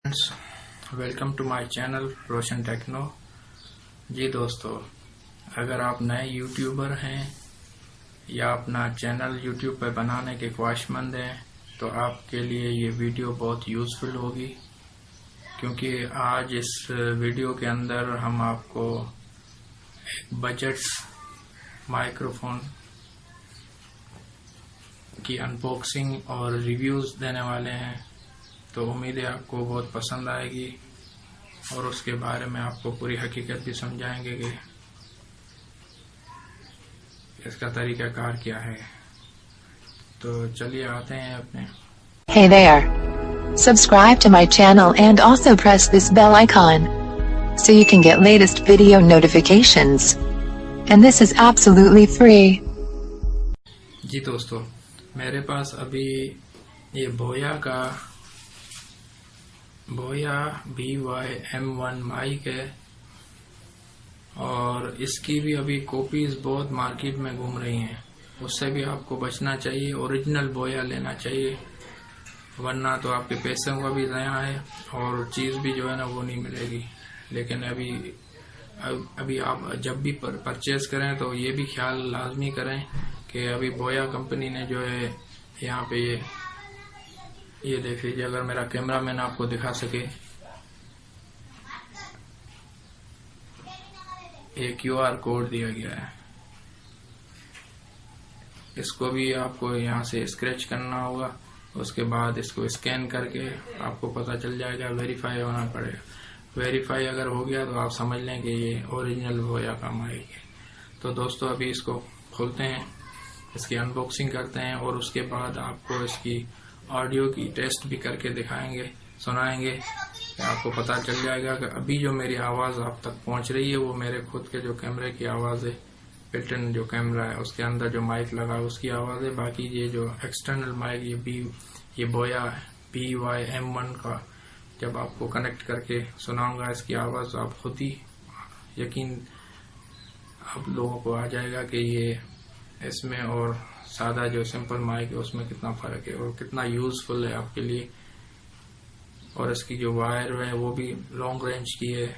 Friends, welcome to my channel Roshan techno. जी दोस्तों, अगर आप नए यूट्यूबर हैं या अपना चैनल यूट्यूब पर बनाने के ख्वाहिशमंद हैं तो आपके लिए ये वीडियो बहुत यूज़फुल होगी, क्योंकि आज इस वीडियो के अंदर हम आपको एक बजट माइक्रोफोन की अनबॉक्सिंग और रिव्यूज़ देने वाले हैं। तो उम्मीद है आपको बहुत पसंद आएगी और उसके बारे में आपको पूरी हकीकत भी समझाएंगे कि इसका तरीक़ाकार क्या है। तो चलिए आते हैं अपने। Hey there! Subscribe to my channel and also press this bell icon so you can get latest video notifications. And this is absolutely free. जी दोस्तों, मेरे पास अभी ये बोया BY-M1 माइक है और इसकी भी अभी कॉपीज बहुत मार्केट में घूम रही हैं। उससे भी आपको बचना चाहिए, ओरिजिनल बोया लेना चाहिए, वरना तो आपके पैसों का भी ज़या है और चीज़ भी जो है ना वो नहीं मिलेगी। लेकिन अभी आप जब भी परचेज करें तो ये भी ख्याल लाजमी करें कि अभी बोया कंपनी ने जो है यहाँ पे ये देख लीजिए, अगर मेरा कैमरा मैन आपको दिखा सके, ये QR कोड दिया गया है। इसको भी आपको यहाँ से स्क्रैच करना होगा, उसके बाद इसको स्कैन करके आपको पता चल जाएगा, वेरीफाई होना पड़ेगा। वेरीफाई अगर हो गया तो आप समझ लें कि ये ओरिजिनल बोया का माइक है। तो दोस्तों, अभी इसको खोलते हैं, इसकी अनबॉक्सिंग करते हैं और उसके बाद आपको इसकी ऑडियो की टेस्ट भी करके दिखाएंगे, सुनाएंगे। आपको पता चल जाएगा कि अभी जो मेरी आवाज़ आप तक पहुंच रही है वो मेरे खुद के जो कैमरे की आवाज़ है, बिल्ट-इन जो कैमरा है उसके अंदर जो माइक लगा है उसकी आवाज़ है। बाकी ये जो एक्सटर्नल माइक ये बोया BY-M1 का जब आपको कनेक्ट करके सुनाऊंगा इसकी आवाज़, आप खुद ही यकीन आप लोगों को आ जाएगा कि ये इसमें और सादा जो सिंपल माइक है उसमें कितना फ़र्क है और कितना यूज़फुल है आपके लिए। और इसकी जो वायर है वो भी लॉन्ग रेंज की है।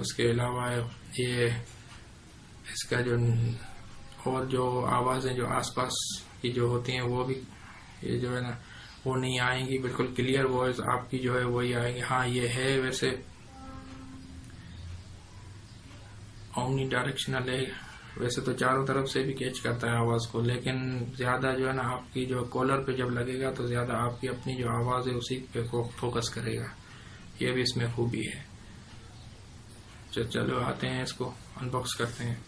उसके अलावा ये इसका जो और जो आवाज़ें जो आसपास की जो होती हैं वो भी ये जो है ना वो नहीं आएंगी, बिल्कुल क्लियर वॉइस आपकी जो है वही आएगी। हाँ, ये है वैसे ओमनी डायरेक्शनल है, वैसे तो चारों तरफ से भी कैच करता है आवाज़ को, लेकिन ज़्यादा जो है ना आपकी जो कॉलर पे जब लगेगा तो ज़्यादा आपकी अपनी जो आवाज़ है उसी पे फोकस करेगा। ये भी इसमें खूबी है। चलो आते हैं, इसको अनबॉक्स करते हैं।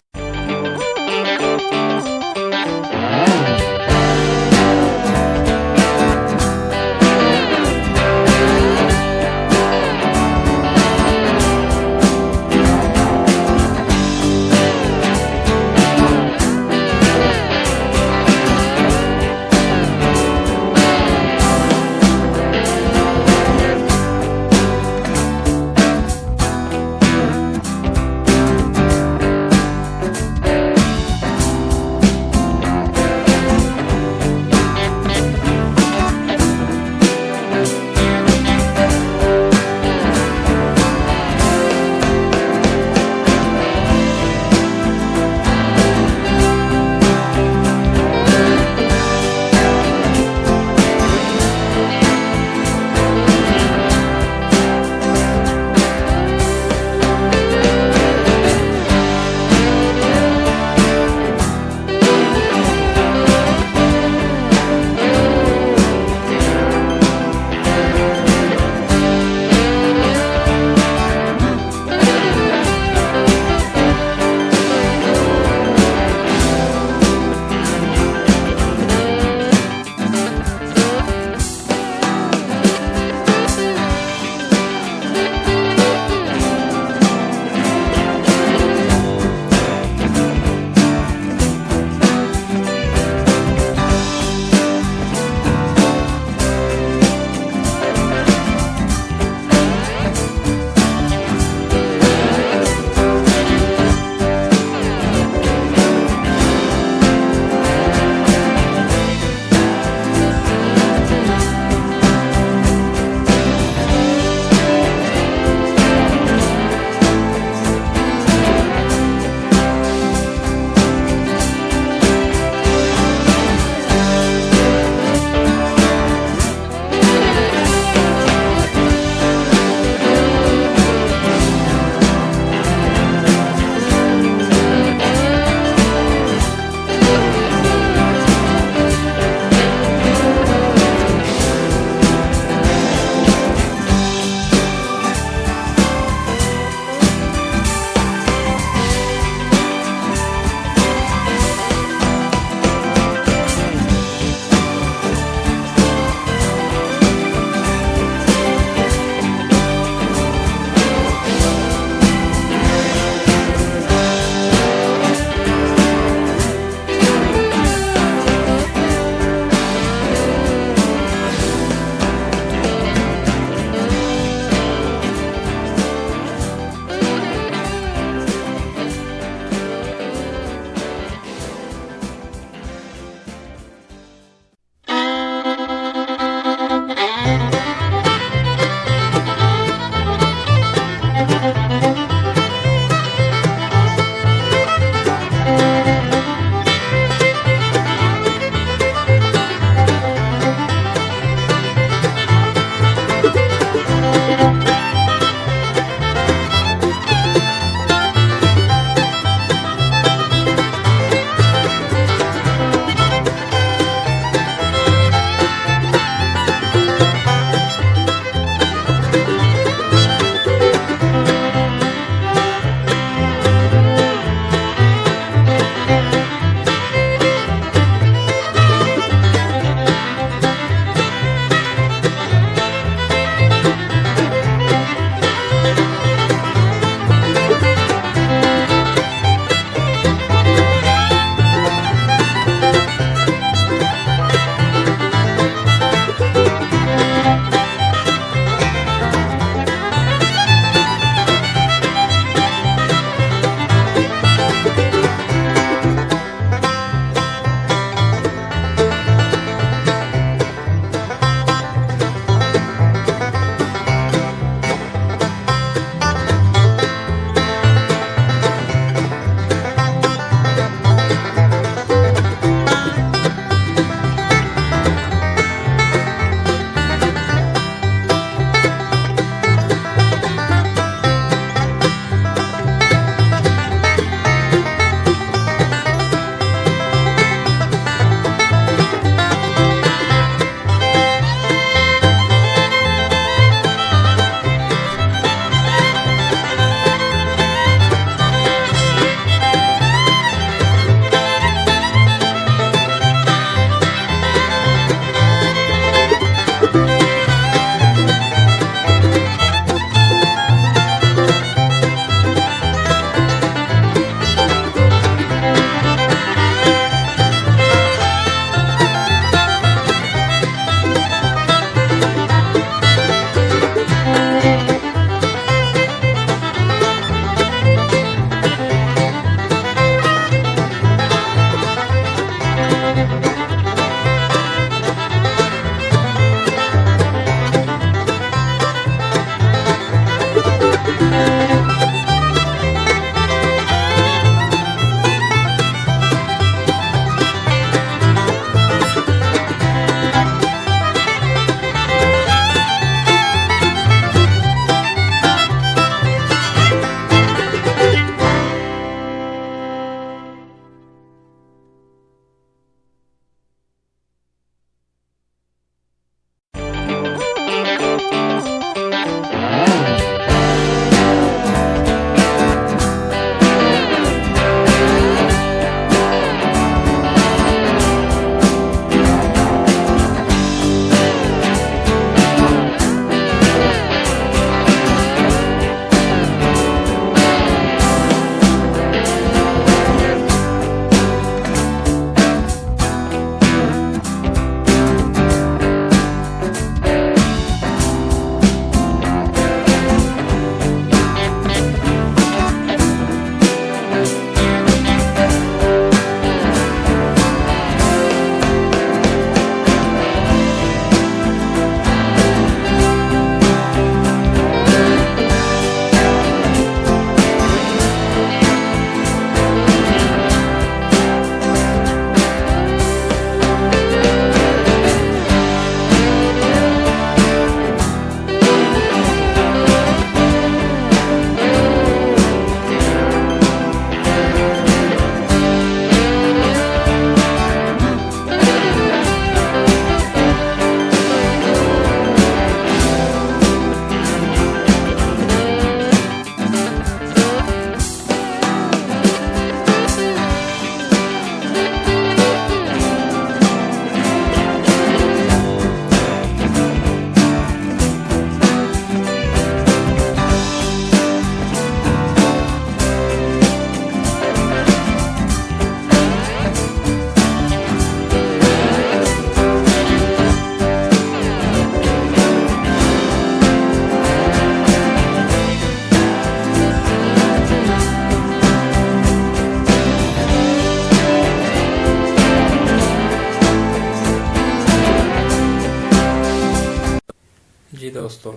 जी दोस्तों,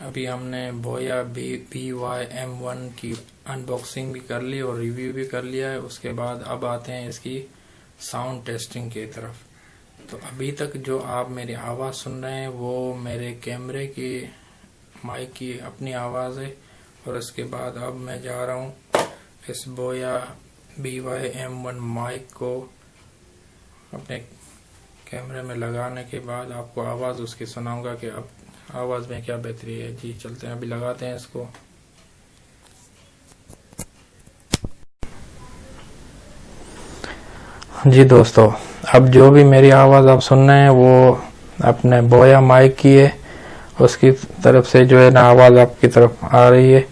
अभी हमने बोया BYM1 की अनबॉक्सिंग भी कर ली और रिव्यू भी कर लिया है। उसके बाद अब आते हैं इसकी साउंड टेस्टिंग की तरफ। तो अभी तक जो आप मेरी आवाज़ सुन रहे हैं वो मेरे कैमरे की माइक की अपनी आवाज़ है। और इसके बाद अब मैं जा रहा हूँ इस बोया BYM1 माइक को अपने कैमरे में लगाने के बाद आपको आवाज़ उसकी सुनाऊंगा कि अब आवाज़ में क्या बेहतरी है। जी चलते हैं, अभी लगाते हैं इसको। जी दोस्तों, अब जो भी मेरी आवाज़ आप सुन रहे हैं वो अपने बोया माइक की है, उसकी तरफ से जो है ना आवाज़ आपकी तरफ आ रही है।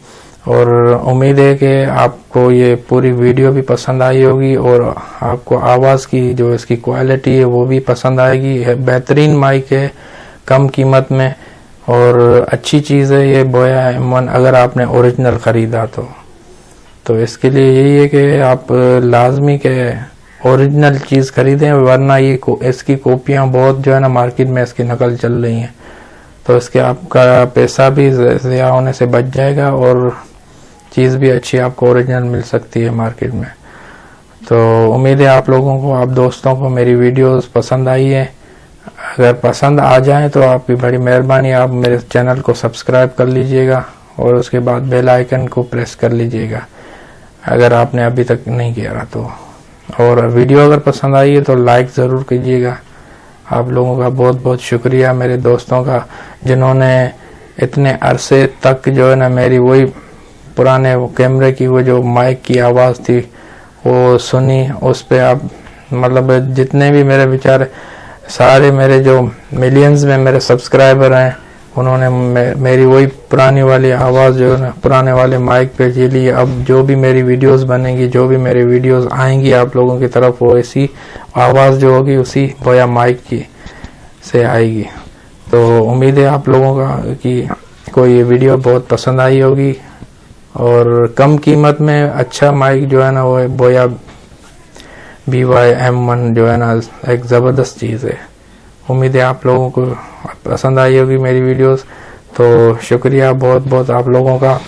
और उम्मीद है कि आपको ये पूरी वीडियो भी पसंद आई होगी और आपको आवाज़ की जो इसकी क्वालिटी है वो भी पसंद आएगी। बेहतरीन माइक है, कम कीमत में और अच्छी चीज़ है ये बोया M1 अगर आपने ओरिजिनल ख़रीदा तो इसके लिए यही है कि आप लाजमी के ओरिजिनल चीज़ खरीदें, वरना ये इसकी कॉपियाँ बहुत जो है ना मार्केट में इसकी नकल चल रही हैं। तो इसके आपका पैसा भी ज़्यादा होने से बच जाएगा और चीज़ भी अच्छी आपको ओरिजिनल मिल सकती है मार्केट में। तो उम्मीद है आप लोगों को, आप दोस्तों को मेरी वीडियोस पसंद आई है। अगर पसंद आ जाए तो आपकी बड़ी मेहरबानी, आप मेरे चैनल को सब्सक्राइब कर लीजिएगा और उसके बाद बेल आइकन को प्रेस कर लीजिएगा अगर आपने अभी तक नहीं किया तो। और वीडियो अगर पसंद आई है तो लाइक ज़रूर कीजिएगा। आप लोगों का बहुत बहुत शुक्रिया, मेरे दोस्तों का, जिन्होंने इतने अरसे तक जो है ना मेरी वही पुराने कैमरे की वो जो माइक की आवाज़ थी वो सुनी। उस पे आप मतलब जितने भी मेरे बेचारे सारे मेरे जो मिलियंस में मेरे सब्सक्राइबर हैं उन्होंने मेरी वही पुरानी वाली आवाज़ जो है ना पुराने वाले माइक पे जी ली। अब जो भी मेरी वीडियोस बनेगी, जो भी मेरी वीडियोस आएंगी आप लोगों की तरफ, वो ऐसी आवाज़ जो होगी उसी बोया माइक की से आएगी। तो उम्मीद है आप लोगों का कि कोई ये वीडियो बहुत पसंद आई होगी और कम कीमत में अच्छा माइक जो है ना वो बोया BYM1 जो है ना एक ज़बरदस्त चीज़ है। उम्मीद है आप लोगों को पसंद आई होगी मेरी वीडियोस। तो शुक्रिया बहुत बहुत आप लोगों का।